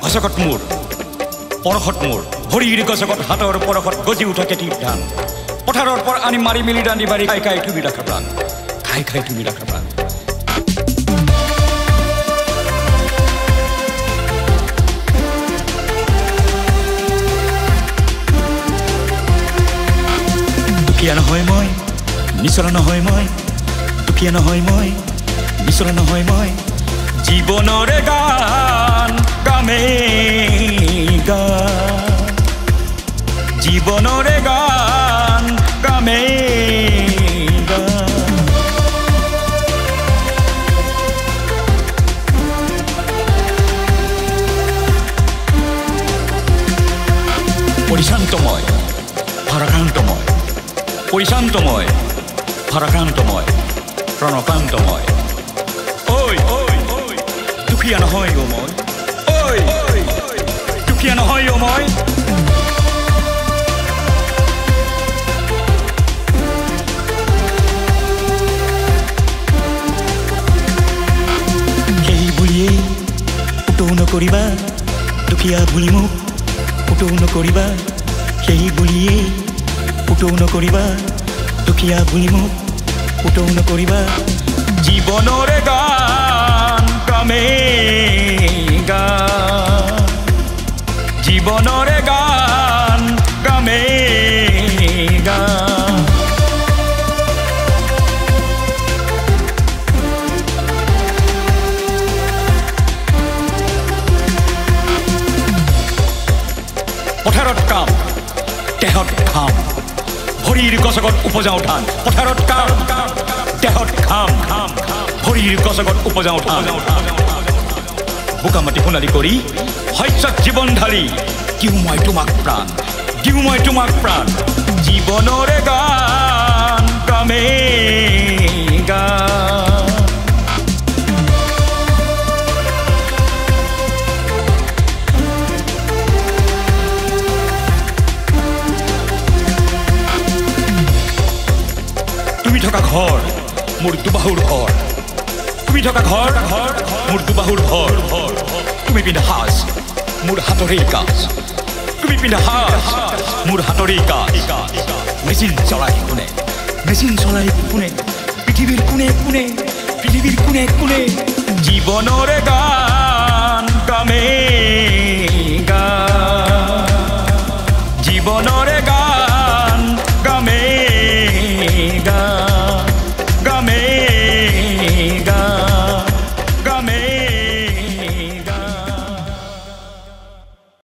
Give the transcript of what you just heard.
গছকত মোৰ পৰশত মোৰ ভৰিৰ গছকত হাতৰ পৰশত গজি উঠা কেটিৰ ধান পথাৰৰ পৰা আনি মাৰি মেলি ৰান্ধি বাঢ়ি খাই খাই তুমি ৰাখা প্ৰাণ খাই খাই তুমি ৰাখা প্ৰাণ দুখীয়া নহয় মই নিচলা নহয় মই দুখীয়া নহয় মই নিচলা নহয় মই জীৱনৰে গান গামে গান জীৱনৰে গান গামে গান পৰিশান্তময় ভাৰাক্ৰান্তময় পৰিশান্তময় ভাৰাক্ৰান্তময় প্ৰণকান্তময় ঐ দুখীয়া নহয় অ মই ঐ দুখীয়া নহয় অ মই সেই বুলিয়েই উতৌ নকৰিবা দুখীয়া বুলি মোক উতৌ নকৰিবা সেই বুলিয়েই উতৌ নকৰিবা দুখীয়া বুলি মোক উতৌ নকৰিবা জীৱনৰে গান গামে গান জীৱনৰে গান গামে গান পথাৰত কাম দেহত ঘাম ভৰিৰ গছকত উপজাও ধান পথাৰত কাম দেহত ঘাম ভৰিৰ গছকত উপজাও ধান বোকা মাটি সোণালী কৰি শস্যত জীৱন ঢালি দিওঁ মই তোমাক প্ৰাণ দিওঁ মই তোমাক প্ৰাণ জীৱনৰে গান গামে গান তুমি থকা ঘৰ মোৰ দুবাহুৰ ঘৰ তুমি থকা ঘৰ মোৰ দুবাহুৰ ঘৰ তুমি পিন্ধা সাজ মোৰ হাতৰেই কাজ তুমি পিন্ধা সাজ মোৰ হাতৰেই কাজ মেচিন চলাই কোনে পৃথিৱীৰ কোনে কোনে জীৱনৰে গান গামে